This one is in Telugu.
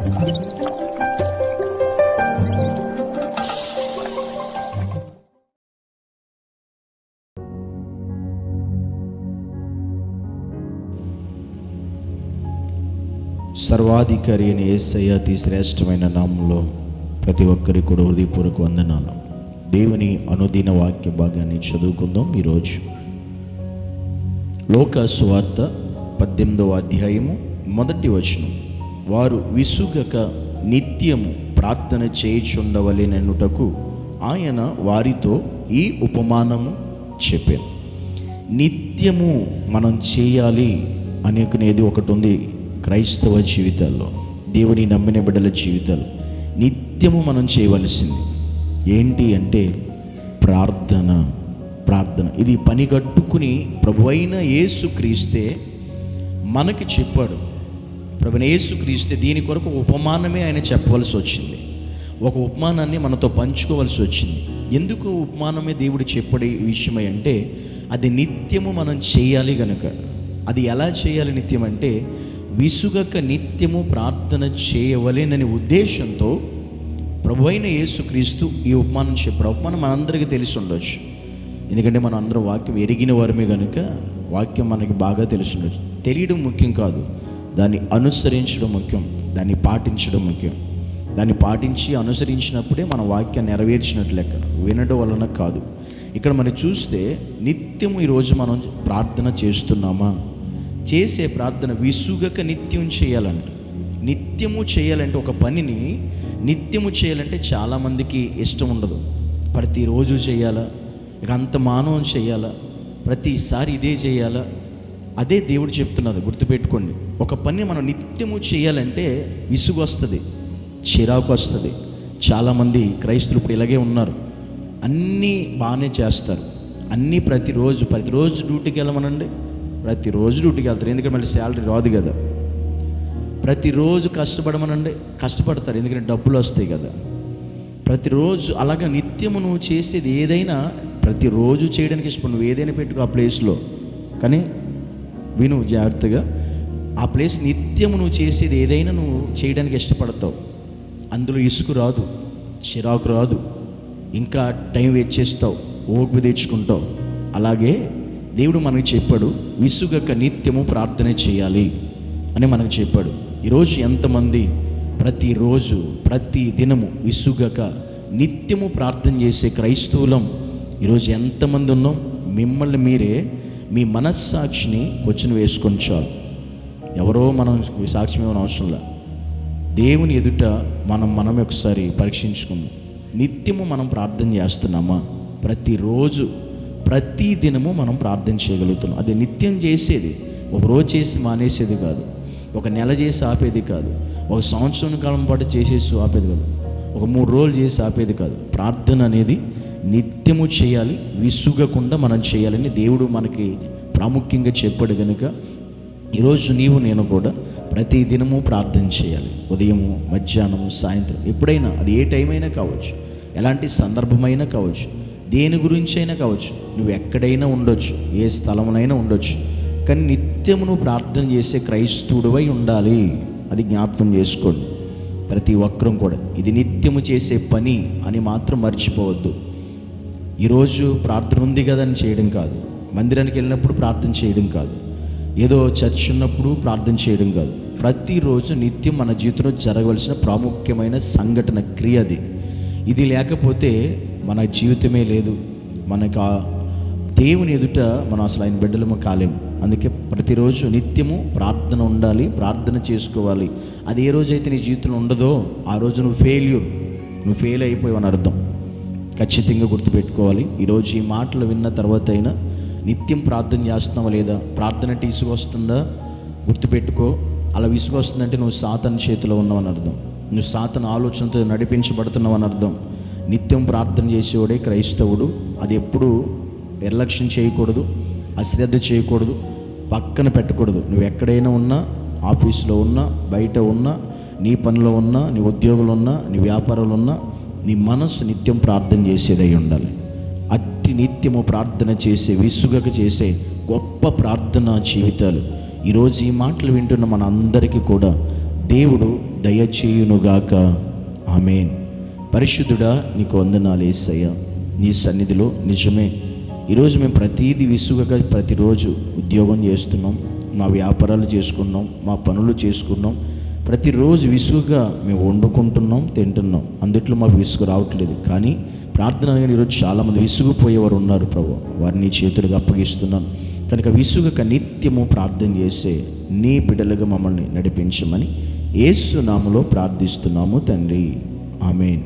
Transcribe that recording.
సర్వాధికారి అయిన యేసయ్య అతి శ్రేష్టమైన నామంలో ప్రతి ఒక్కరికి కూడా హృదయపూర్వక వందనాలు. దేవుని అనుదిన వాక్య భాగాన్ని చదువుకుందాం. ఈరోజు లోకా సువార్త 18వ అధ్యాయము 1వ వచనం. వారు విసుగక నిత్యము ప్రార్థన చేయుచుండవలెననుటకు ఆయన వారితో ఈ ఉపమానము చెప్పాను. నిత్యము మనం చేయాలి అనుకునేది ఒకటి ఉంది. క్రైస్తవ జీవితాల్లో, దేవుని నమ్మిన బిడ్డల జీవితాలు నిత్యము మనం చేయవలసింది ఏంటి అంటే ప్రార్థన. ఇది పని కట్టుకుని ప్రభువైన యేసుక్రీస్తే మనకి చెప్పాడు. ప్రభువైన యేసుక్రీస్తే దీని కొరకు ఉపమానమే ఆయన చెప్పవలసి వచ్చింది. ఒక ఉపమానాన్ని మనతో పంచుకోవాల్సి వచ్చింది. ఎందుకు ఉపమానమే దేవుడు చెప్పడే విషయమై అంటే అది నిత్యము మనం చేయాలి కనుక. అది ఎలా చేయాలి నిత్యం అంటే విసుగక నిత్యము ప్రార్థన చేయవలెనని ఉద్దేశంతో ప్రభువైన యేసుక్రీస్తు ఈ ఉపమానం చెప్పాడు. ఉపమానం మనందరికీ తెలిసి ఉండొచ్చు, ఎందుకంటే మనం అందరం వాక్యం ఎరిగిన వారమే కనుక వాక్యం మనకి బాగా తెలిసి ఉండొచ్చు. తెలియడం ముఖ్యం కాదు, దాన్ని అనుసరించడం ముఖ్యం, దాన్ని పాటించడం ముఖ్యం. దాన్ని పాటించి అనుసరించినప్పుడే మన వాక్యాన్ని నెరవేర్చినట్లు లెక్క, వినడం వలన కాదు. ఇక్కడ మనం చూస్తే నిత్యము ఈరోజు మనం ప్రార్థన చేస్తున్నామా? చేసే ప్రార్థన విసుగక నిత్యం చేయాలంట. నిత్యము చేయాలంటే ఒక పనిని నిత్యము చేయాలంటే చాలామందికి ఇష్టం ఉండదు. ప్రతిరోజు చేయాలా, ఇక అంత మానవం చేయాలా, ప్రతిసారి ఇదే చేయాలా? అదే దేవుడు చెప్తున్నది, గుర్తుపెట్టుకోండి. ఒక పని మనం నిత్యము చేయాలంటే విసుగు వస్తుంది, చిరాకు వస్తుంది. చాలామంది క్రైస్తవులు ఇప్పుడు ఇలాగే ఉన్నారు. అన్నీ బాగానే చేస్తారు, అన్నీ ప్రతిరోజు డ్యూటీకి వెళ్ళమనండి, ప్రతిరోజు డ్యూటీకి వెళ్తారు, ఎందుకంటే మళ్ళీ శాలరీ రాదు కదా. ప్రతిరోజు కష్టపడమనండి, కష్టపడతారు, ఎందుకంటే డబ్బులు వస్తాయి కదా. ప్రతిరోజు అలాగా నిత్యము నువ్వు చేసేది ఏదైనా ప్రతిరోజు చేయడానికి ఇష్టం. నువ్వు ఏదైనా పెట్టుకో ఆ ప్లేస్లో, కానీ విను జాగ్రత్తగా. ఆ ప్లేస్ నిత్యము నువ్వు చేసేది ఏదైనా నువ్వు చేయడానికి ఇష్టపడతావు. అందులో ఇసుకు రాదు, చిరాకు రాదు, ఇంకా టైం వేస్ట్ చేస్తావు, ఓపిక తెచ్చుకుంటావు. అలాగే దేవుడు మనకి చెప్పాడు, విసుగక నిత్యము ప్రార్థన చేయాలి అని మనకు చెప్పాడు. ఈరోజు ఎంతమంది ప్రతిరోజు ప్రతి దినము విసుగక నిత్యము ప్రార్థన చేసే క్రైస్తవులం ఈరోజు ఎంతమంది ఉన్నాం? మిమ్మల్ని మీరే మీ మనస్సాక్షిని క్వశ్చన్ వేసుకొని చాలు. ఎవరో మనం సాక్ష్యం ఏమైనా అవసరం లేదు. దేవుని ఎదుట మనం ఒకసారి పరీక్షించుకుందాం. నిత్యము మనం ప్రార్థన చేస్తున్నామా? ప్రతిరోజు ప్రతి దినము మనం ప్రార్థన చేయగలుగుతున్నాం. అది నిత్యం చేసేది, ఒక రోజు చేసి మానేసేది కాదు, ఒక నెల చేసి ఆపేది కాదు, ఒక సంవత్సరం కాలం పాటు చేసేసి ఆపేది కాదు, ఒక 3 రోజులు చేసి ఆపేది కాదు. ప్రార్థన అనేది నిత్యము చేయాలి, విసుగకుండా మనం చేయాలని దేవుడు మనకి ప్రాముఖ్యంగా చెప్పాడు. కనుక ఈరోజు నీవు నేను కూడా ప్రతి దినము ప్రార్థన చేయాలి. ఉదయము, మధ్యాహ్నము, సాయంత్రం, ఎప్పుడైనా, అది ఏ టైం అయినా కావచ్చు, ఎలాంటి సందర్భమైనా కావచ్చు, దేని గురించి అయినా కావచ్చు, నువ్వు ఎక్కడైనా ఉండొచ్చు, ఏ స్థలంలోనైనా ఉండొచ్చు, కానీ నిత్యము నువ్వు ప్రార్థన చేసే క్రైస్తవుడివై ఉండాలి. అది జ్ఞాపకం చేసుకోండి ప్రతి ఒక్కరం కూడా. ఇది నిత్యము చేసే పని అని మాత్రం మర్చిపోవద్దు. ఈరోజు ప్రార్థన ఉంది కదా అని చేయడం కాదు, మందిరానికి వెళ్ళినప్పుడు ప్రార్థన చేయడం కాదు, ఏదో చర్చ్ ఉన్నప్పుడు ప్రార్థన చేయడం కాదు. ప్రతిరోజు నిత్యం మన జీవితంలో జరగవలసిన ప్రాముఖ్యమైన సంఘటన, క్రియ అది. ఇది లేకపోతే మన జీవితమే లేదు. మనకు దేవుని ఎదుట మనం అసలు ఆయన బిడ్డలము కాలేము. అందుకే ప్రతిరోజు నిత్యము ప్రార్థన ఉండాలి, ప్రార్థన చేసుకోవాలి. అది ఏ రోజైతే నీ జీవితంలో ఉండదో ఆ రోజు నువ్వు ఫెయిల్ అయిపోయావని అర్థం. ఖచ్చితంగా గుర్తుపెట్టుకోవాలి. ఈరోజు ఈ మాటలు విన్న తర్వాత అయినా నిత్యం ప్రార్థన చేస్తున్నావా లేదా? ప్రార్థన అంటే ఇసుగు వస్తుందా? గుర్తుపెట్టుకో. అలా విసుగు వస్తుందంటే నువ్వు సాతాను చేతిలో ఉన్నావని అర్థం, నువ్వు సాతాను ఆలోచనతో నడిపించబడుతున్నావని అర్థం. నిత్యం ప్రార్థన చేసేవాడే క్రైస్తవుడు. అది ఎప్పుడు నిర్లక్ష్యం చేయకూడదు, అశ్రద్ధ చేయకూడదు, పక్కన పెట్టకూడదు. నువ్వు ఎక్కడైనా ఉన్నా, ఆఫీసులో ఉన్నా, బయట ఉన్నా, నీ పనిలో ఉన్నా, నీ ఉద్యోగంలో ఉన్నా, నీ వ్యాపారంలో ఉన్నా, నీ మనసు నిత్యం ప్రార్థన చేసేదై ఉండాలి. అట్టి నిత్యము ప్రార్థన చేసే, విసుగక చేసే గొప్ప ప్రార్థనా జీవితాలు ఈరోజు ఈ మాటలు వింటున్న మన అందరికీ కూడా దేవుడు దయచేయునుగాక. ఆమేన్. పరిశుద్ధుడా, నీకు వందనాలు యేసయ్యా. నీ సన్నిధిలో నిజమే ఈరోజు మేము ప్రతీది విసుగగా ప్రతిరోజు ఉద్యోగం చేస్తున్నాం, మా వ్యాపారాలు చేసుకున్నాం, మా పనులు చేసుకున్నాం. ప్రతిరోజు విసుగుగా మేము వండుకుంటున్నాం, తింటున్నాం. అందుట్లో మాకు విసుగు రావట్లేదు. కానీ ప్రార్థన అనగానే ఈరోజు చాలామంది విసుగుపోయేవారు ఉన్నారు ప్రభు. వారిని చేతులుగా అప్పగిస్తున్నాను. కనుక విసుగక నిత్యము ప్రార్థన చేసే నీ బిడ్డలుగా మమ్మల్ని నడిపించమని యేసు నామములో ప్రార్థిస్తున్నాము తండ్రి. ఆమేన్.